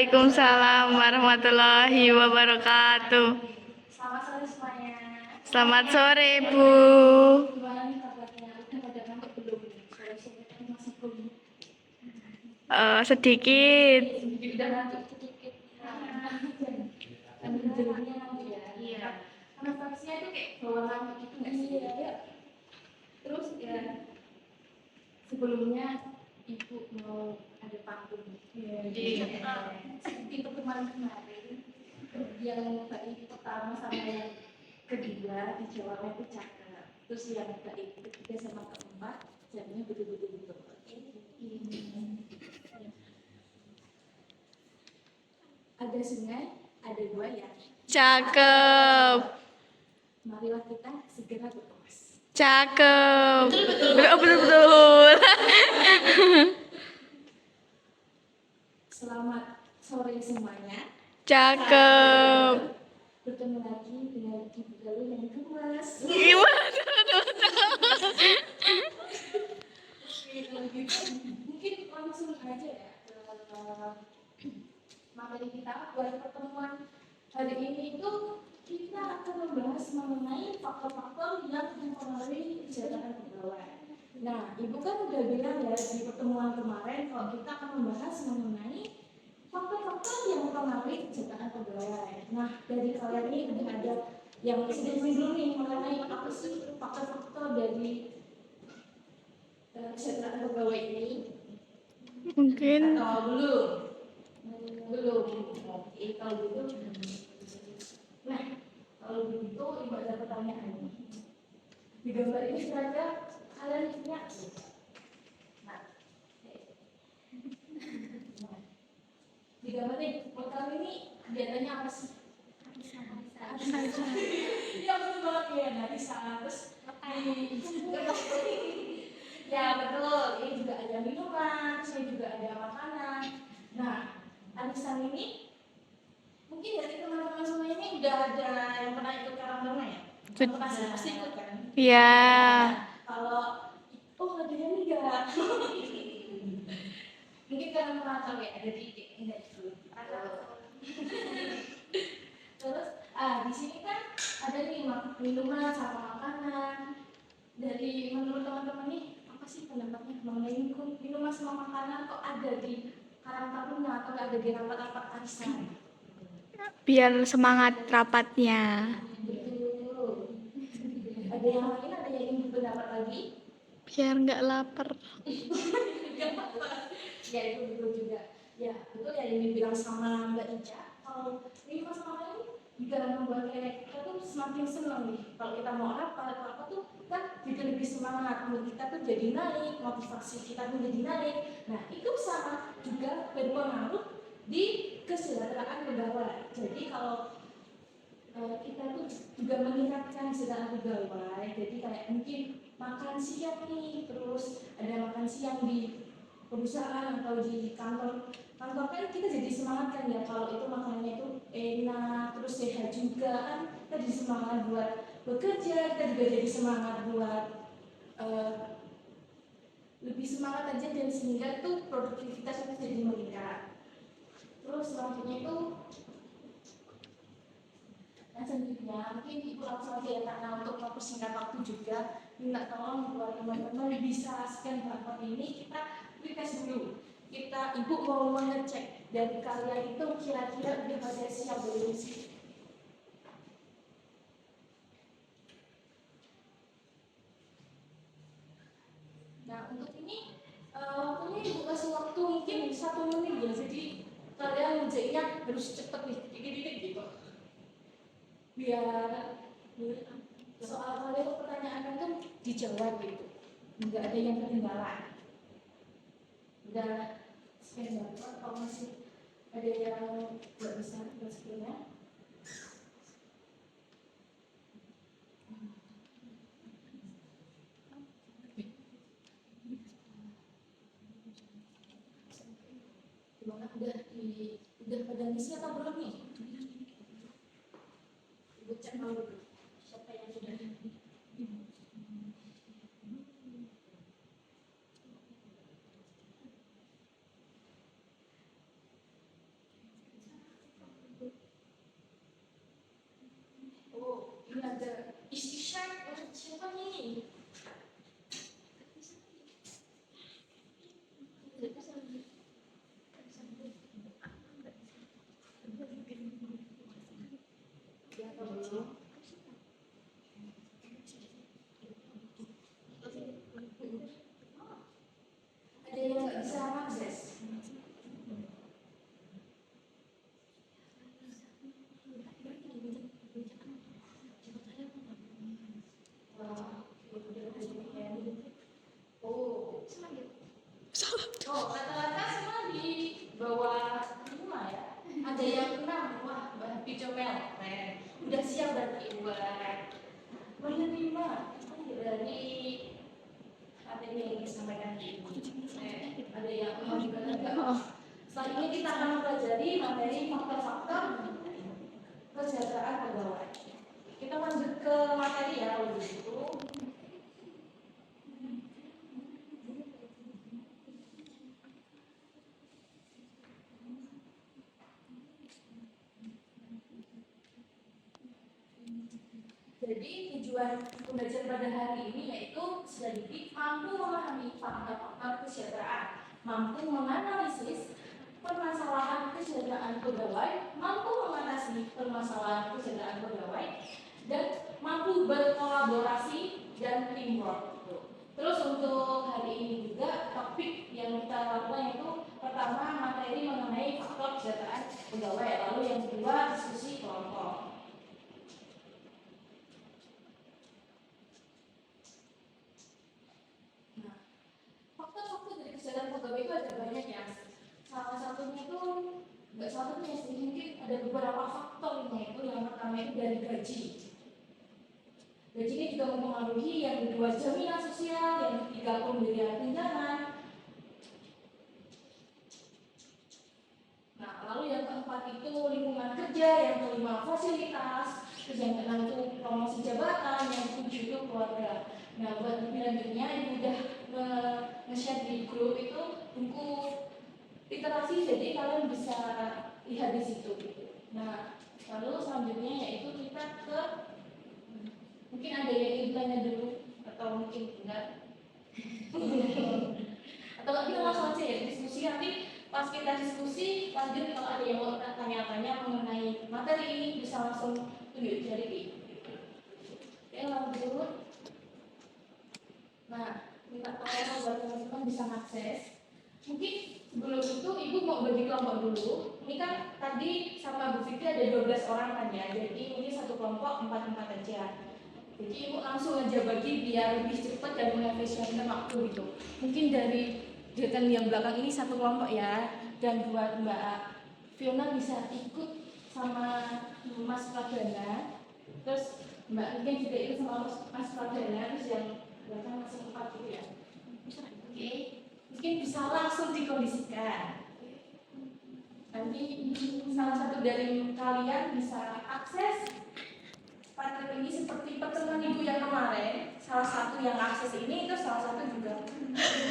Waalaikumsalam warahmatullahi wabarakatuh. Selamat sore semuanya. Selamat sore, Bu. Gimana nih kabarnya? Udah pada ngantuk belum? Sore-sore kan masih belum. Sedikit. Udah ngantuk sedikit. Ambil jadinya ngantuk ya. Iya. Karena vaksnya itu kayak bawa ngantuk gitu nggak sih? Iya. Terus ya sebelumnya Ibu mau ada panggung. Iya. Seperti pertemuan kemarin yang baik pertama sama yang kedua dijawabnya itu cakep, terus yang baik ketiga sama keempat jadinya betul-betul gitu. Ada sungai, ada buaya. Cakep. Marilah kita segera berkemas. Cakep. Betul. Selamat sore semuanya. Cakep. Bertemu lagi dengan Ibu Galuh yang gemas. Gimana? Mungkin langsung aja ya materi kita buat pertemuan hari ini itu kita akan membahas mengenai faktor-faktor yang mempengaruhi kesejahteraan pegawai. Nah, Ibu kan udah bilang ya di pertemuan kemarin kalau kita akan membahas mengenai faktor-faktor yang mempengaruhi kesejahteraan pegawai. Nah, dari kalian ini udah ada yang sedikit nih mengenai apa sih faktor-faktor dari kesejahteraan pegawai ini? Mungkin. Atau belum? Belum. Oke, kalau gitu. Nah, kalau begitu Ibu ada pertanyaan. Di gambar ini kira-kira kalian punya? Nah, di gambar ini, kalau ini kegiatannya apa sih? Ya betul banget ya, Narisa. Terus ya betul, ini juga ada minuman, saya juga ada makanan. Nah, arisan ini mungkin dari teman-teman semua ini udah ada yang pernah ikut Karang Taruna ya? Pernah sih, pasti ikut kan? Iya. Kalau ada yang enggak. Mungkin kalian pernah tahu ya, ada di enggak itu. Terus, di sini kan ada nih minuman sama makanan. Dari menurut teman-teman nih, apa sih pendapatnya mengenai minuman sama makanan kok ada di Karang Taruna atau ada di rapat-rapat arisan? Biar semangat rapatnya. Betul. Ada yang lain, ada yang ingin berpendapat lagi? Biar nggak lapar. Ya itu betul juga. Ya betul ya yang dibilang sama Mbak Ica. Kalau ini mas makanan ini juga membuat kayak kita tuh semakin senang nih. Kalau kita mau rapat atau apa tuh kan jadi lebih semangat. Mood kita tuh jadi naik, motivasi kita tuh jadi naik. Nah itu sama juga berpengaruh di kesejahteraan pegawai. Jadi kalau kita tuh juga meningkatkan kesejahteraan pegawai. Jadi kayak mungkin makan siang nih, terus ada makan siang di perusahaan atau di kantor kan kita jadi semangat kan ya kalau itu makanannya itu enak terus sehat juga kan kita jadi semangat buat bekerja, kita juga jadi semangat buat lebih semangat aja dan sehingga tuh produktivitas itu jadi meningkat. Terus selanjutnya itu selanjutnya mungkin Ibu langsung aja ya karena untuk mempersingkat waktu juga minta tolong buat teman-teman bisa scan barcode ini kita tes dulu. Ibu mau mengecek dari kalian itu kira-kira udah pada siap belum sih? Nah untuk ini waktunya Ibu kasih waktu mungkin 1 menit ya, jadi kalian ngeceknya harus cepet nih, dikit-dikit gitu. Biar soal kalian pertanyaan itu dijawab gitu, nggak ada yang ketinggalan. Udah scan barcode, kalau masih ada yang nggak bisa scan-nya. Gimana udah pada ngisi atau belum nih? Ibu cek dulu siapa yang sudah. Oh, rata-rata semua di bawah 5 ya. Ada yang 6, wah, Mbak Comel, keren. Udah siap berarti buat menerima dari materi yang disampaikan di ada yang mau juga enggak. Selanjutnya kita akan mempelajari materi faktor-faktor kesejahteraan pegawai. Kita lanjut ke materi ya, kalau begitu. Jadi tujuan pembelajaran pada hari ini yaitu sedikit mampu memahami faktor-faktor kesejahteraan, mampu menganalisis permasalahan kesejahteraan pegawai, mampu mengatasi permasalahan kesejahteraan pegawai, dan mampu berkolaborasi dan teamwork. Terus untuk hari ini juga topik yang kita lakukan yaitu pertama materi mengenai faktor kesejahteraan pegawai, lalu yang kedua diskusi kelompok. Faktor-faktor dari kesehatan pegawai itu ada banyak ya. Salah satunya itu nggak satunya sih, mungkin ada beberapa faktor itu. Yang pertama itu dari gaji. Gaji ini juga mempengaruhi. Yang kedua jaminan sosial, yang ketiga pemberian tunjangan. Nah, lalu yang keempat itu lingkungan kerja, yang kelima fasilitas, terus yang keenam itu promosi jabatan, yang ketujuh itu keluarga. Nah, buat lebih lanjutnya ibu udah nge-share di grup itu buku literasi, jadi kalian bisa lihat di situ. Nah, lalu selanjutnya yaitu kita ke mungkin ada yang ingin tanya dulu atau mungkin enggak. Atau kita langsung aja ya diskusi, nanti pas kita diskusi lanjut kalau ada yang mau tanya-tanya mengenai materi ini bisa langsung tunjuk jari. Oke, lanjut. Nah, minta tolong buat teman-teman bisa akses. Mungkin sebelum itu ibu mau bagi kelompok dulu. Ini kan tadi sama Bu Fikri ada 12 orang kan ya. Jadi ini satu kelompok 4 aja. Jadi ibu langsung aja bagi biar lebih cepat dan mengefisienkan waktu gitu. Mungkin dari kegiatan yang belakang ini satu kelompok ya. Dan buat Mbak Fiona bisa ikut sama Mas Pradana. Terus Mbak Niken juga ikut sama Mas Pradana. Terus yang belakang masih 4 gitu ya. Oke, mungkin bisa langsung dikondisikan. Nanti salah satu dari kalian bisa akses materi ini seperti pertemuan ibu yang kemarin. Salah satu yang akses ini, terus salah satu juga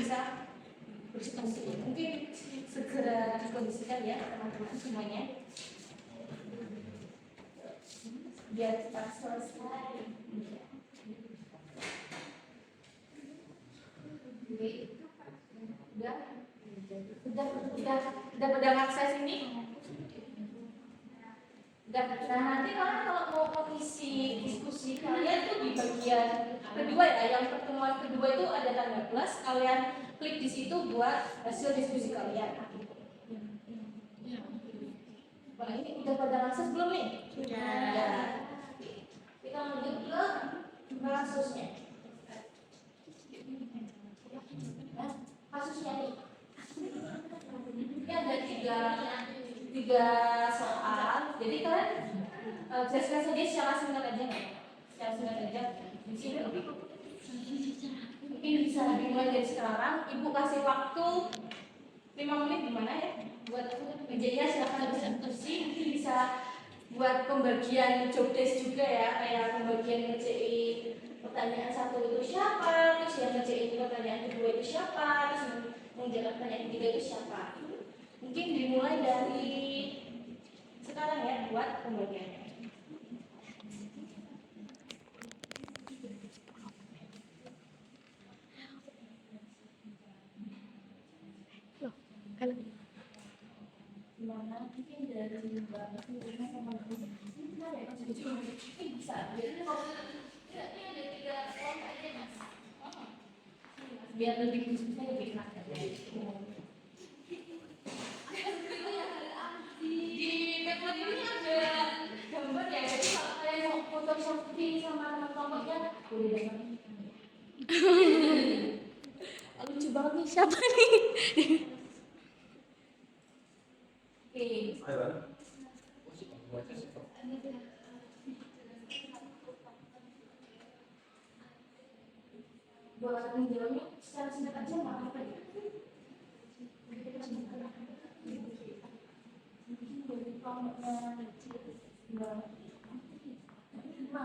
bisa berdiskusi. Mungkin segera dikondisikan ya teman-teman semuanya. Biar cepat selesai. Udah pada akses ini? Nah, nanti kalian kalau mau mengisi diskusi kalian tuh di bagian kedua ya, yang pertemuan kedua itu ada tanda plus, kalian klik di situ buat hasil diskusi kalian. Nah, ini udah pada akses belum nih? Sudah. Kita lanjut ke kasusnya. Nah, kasusnya nih. Ini ada tiga soal. Jadi kalian jelaskan saja secara singkat aja nggak? Secara singkat aja. Di sini mungkin bisa dimulai dari sekarang. Ibu kasih waktu 5 menit gimana ya? Buat mejanya silahkan berdiskusi. Mungkin bisa buat pembagian job desk juga ya, kayak pembagian ngerjain pertanyaan satu itu siapa, terus yang ngerjain pertanyaan kedua itu siapa, terus menjawab pertanyaan ketiga itu siapa. Mungkin dimulai dari sekarang ya buat pembagiannya. Loh, kalau Gimana? Mungkin dari Mbak Firna sama Bu Fikri ya, mungkin bisa. Jadi kalau ini ada 3 kelompok aja mas. Biar lebih diskusinya lebih enak ya. Di background ini ada gambar ya, jadi kalau kalian mau foto selfie sama teman kelompoknya boleh banget. Lucu banget. siapa nih? Oke. Buat menjawabnya secara singkat aja nggak apa-apa ya.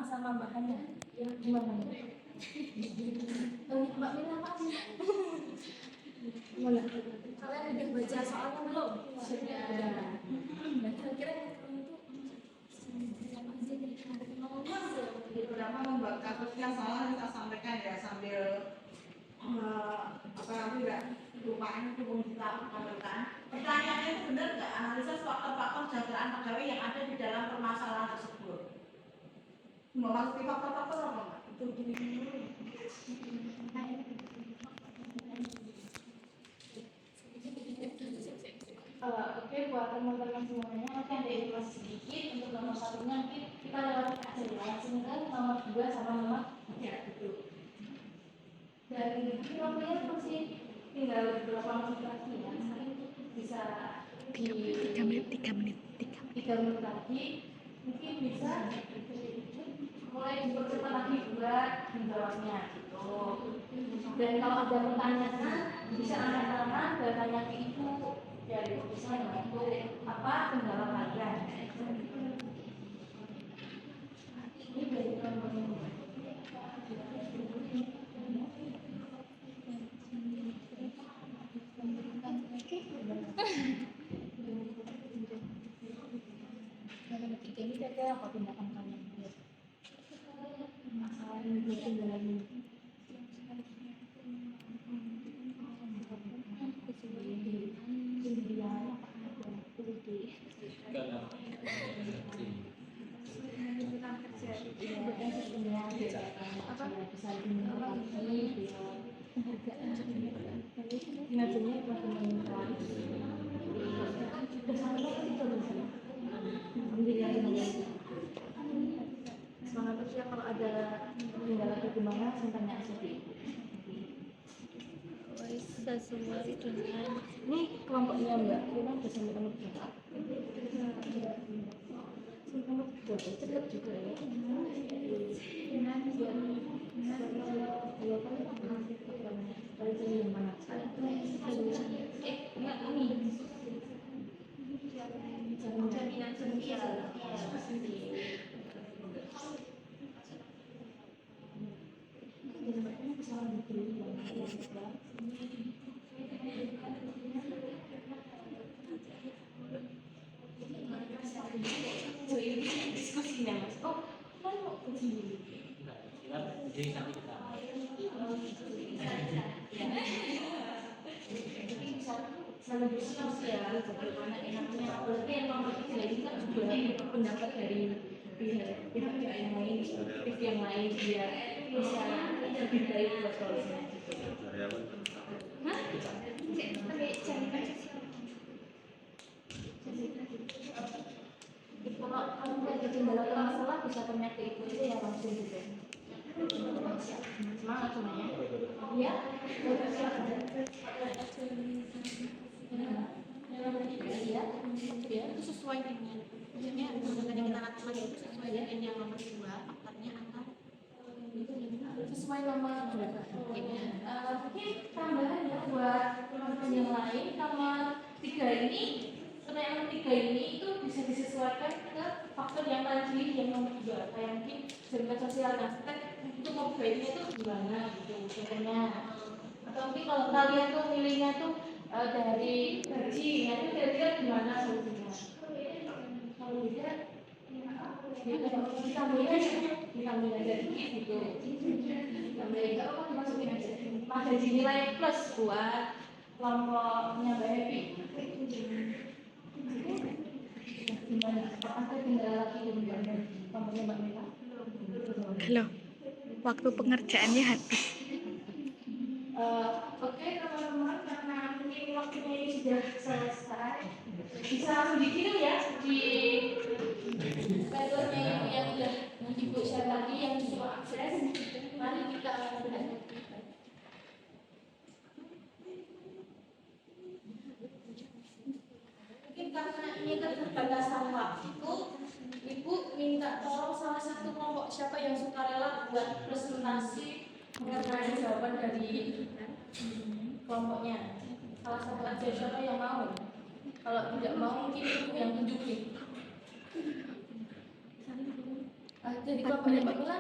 Sama bahannya yang gimana? Mbak Mila apa sih? Gimana? Kalian udah baca soalnya belum? Sudah. Nah, kira-kira Di pertama membuat kasusnya salah kita sampaikan ya sambil apa nanti nggak lupain hubung kita sampaikan. Pertanyaannya itu benar nggak analisa faktor-faktor kesejahteraan pegawai yang ada di dalam permasalahan tersebut? Memasuki faktor-faktor apa nggak? Itu gini. Oke, buat teman-teman semuanya, nanti ada informasi sedikit untuk nomor satunya nanti kita lewat aja ya. Langsung kan nomor 2 sama nomor 3 gitu. Dan nomornya masih tinggal beberapa menit lagi ya. Bisa di 3 menit. 3 menit lagi mungkin bisa mulai dipercepat lagi buat menjawabnya gitu. Dan kalau ada pertanyaan bisa angkat tangan dan tanya ke ibu dari misalnya itu apa kendala kalian. Ini dari teman-teman. Yang ketiga ini kira-kira apa tindakan kalian? Masalah ini dalam semangat terus ya, kalau ada kendala gimana saya tanya aja di Sesuai dengan ini kelompoknya Mbak Firman udah sampai nomor berapa? Sampai nomor berapa? Cepet juga ya. Dua kali kali yang mana? Enggak ini. Jaminan sosial. Diskusinya Mas. Oh, kan mau ke sini. Jadi nanti kita Sama diskusi ya, bagaimana enaknya. Berarti yang nomor 3 ini kan juga pendapat dari pihak yang lain, perspektif yang lain biar bisa lebih baik buat solusinya. Hah? Kalau kamu ada kendala atau masalah bisa tanya ke ibu aja ya langsung gitu. Semangat semuanya. Ya. Ya, itu sesuai dengan maksudnya tadi kita katakan itu sesuai dengan yang nomor 2 faktornya atau Sesuai nomor berapa? Mungkin tambahan ya buat teman-teman yang lain, nomor 3 ini, pertanyaan nomor 3 ini itu bisa disesuaikan ke faktor yang tadi yang nomor 2 kayak mungkin jaminan sosial aspek untuk mobilnya itu gimana gitu contohnya, atau mungkin kalau kalian tuh milihnya tuh dari gaji, ya itu kira-kira gimana solusinya? Kalau tidak ditambahin aja dikit gitu, tambahin enggak apa dimasukin aja, ada nilai plus buat kelompoknya Mbak Happy. Gimana? Apakah kendala lagi dengan kelompoknya Mbak Mila? halo. Waktu pengerjaannya habis. Oke teman-teman, karena mungkin waktunya ini sudah selesai, bisa langsung dikirim ya di metode yang sudah Ibu share tadi yang bisa akses. Mari kita siapa yang suka rela buat presentasi mengenai jawaban dari kelompoknya? Salah satu aja, siapa yang mau? Kalau tidak mau mungkin ibu yang tunjukin. Jadi kelompoknya Mbak Mila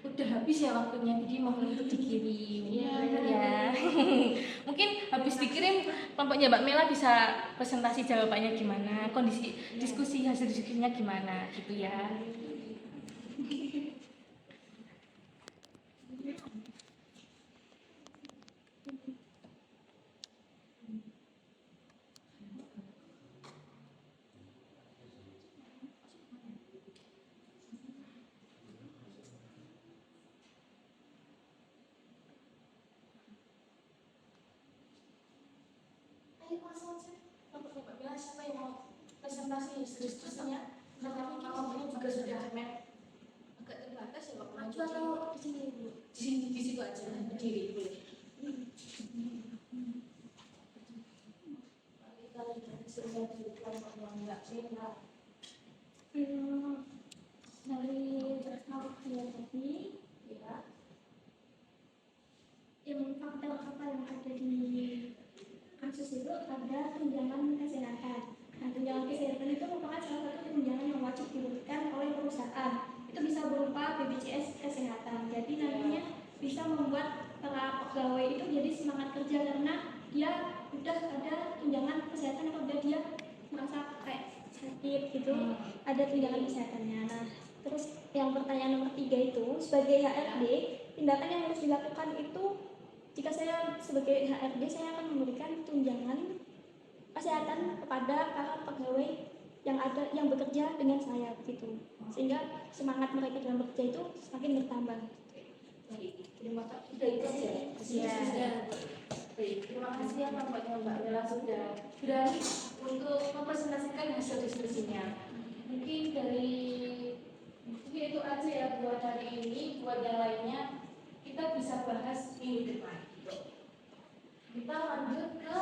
udah habis ya waktunya, jadi mohon untuk dikirim ya. Mungkin habis dikirim kelompoknya Mbak Mela bisa presentasi jawabannya gimana, kondisi diskusi hasil diskusinya gimana gitu ya. Ayo langsung aja, kelompoknya Mbak Mela siapa yang mau presentasi hasil diskusinya? Karena kelompoknya juga sudah agak terbatas ya Mbak Maju atau di sini Bu? Di situ aja berdiri boleh. Kita lihat hasilnya di kelompoknya Mbak Mela. Dari berkau yang tadi, Ya. yang faktor apa yang ada di kasus itu ada tunjangan kesehatan. Nah, tunjangan kesehatan itu merupakan salah satu tunjangan yang wajib diberikan oleh perusahaan. Itu bisa berupa BPJS kesehatan. Jadi nantinya bisa membuat para pegawai itu jadi semangat kerja karena dia udah ada tunjangan kesehatan apabila dia merasa kayak sakit gitu, ada tunjangan kesehatannya. Nah, terus yang pertanyaan nomor 3 itu sebagai HRD, tindakan yang harus dilakukan itu jika saya sebagai HRD saya akan memberikan tunjangan kesehatan kepada para pegawai yang ada yang bekerja dengan saya gitu, sehingga semangat mereka dalam bekerja itu semakin bertambah. Baik, terima kasih. Sudah itu aja. Ya. Baik, terima kasih ya kelompoknya Mbak Mela sudah berani untuk mempresentasikan hasil diskusinya. Mungkin itu aja ya buat hari ini. Buat yang lainnya kita bisa bahas minggu depan. Kita lanjut ke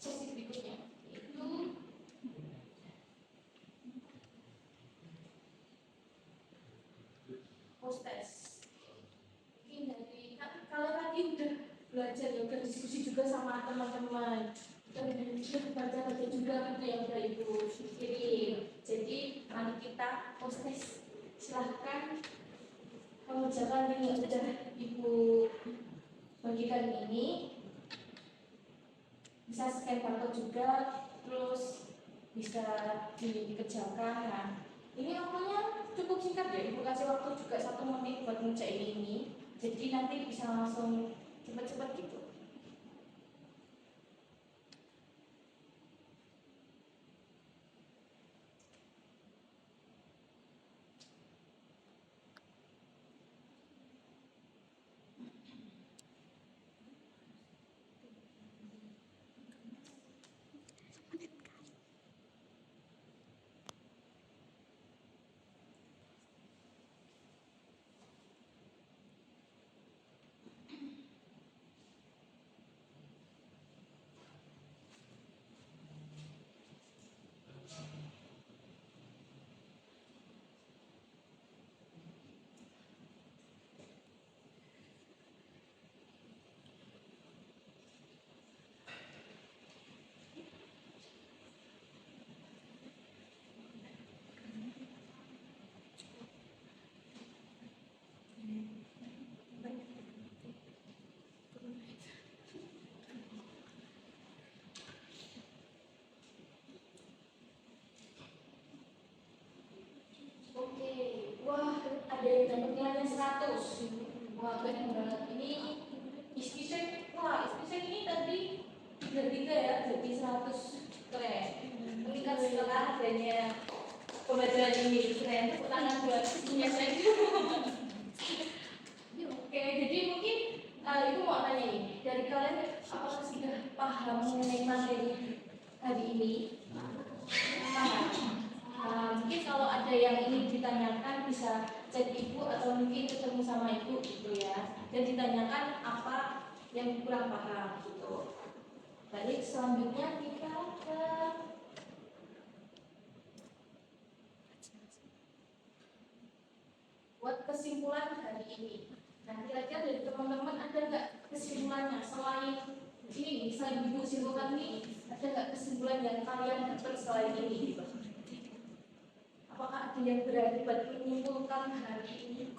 sesi berikutnya, yaitu post test. Mungkin dari kalian tadi udah belajar ya, udah diskusi juga sama teman-teman, udah baca juga gitu yang udah ibu kirim. Jadi mari kita post test. Silahkan mengerjakan yang udah ibu bagikan ini. Bisa scan barcode juga, terus bisa dikerjakan. Nah, ini waktunya cukup singkat ya, ibu kasih waktu juga 1 menit buat ngerjain ini, jadi nanti bisa langsung cepet-cepet gitu. Oke, wah ada yang dapat nilainya 100. Wah keren banget. Ini iskisek, wah iskisek ini tadi udah 3 ya, jadi 100. Keren. Meningkat setelah adanya pembelajaran ini. Keren. Tepuk tangan buat iskisek. Oke, jadi mungkin ibu mau tanya nih, dari kalian apakah sudah paham mengenai materi hari ini? Paham? Mungkin kalau ada yang ingin ditanyakan bisa chat ibu atau mungkin ketemu sama ibu gitu ya, dan ditanyakan apa yang kurang paham gitu. Baik, selanjutnya kita ke buat kesimpulan hari ini. Nah, kira-kira dari teman-teman ada nggak kesimpulannya selain ini, selain ibu simpulkan ini, ada nggak kesimpulan yang kalian dapat selain ini? Apakah ada yang berani buat menyimpulkan hari ini?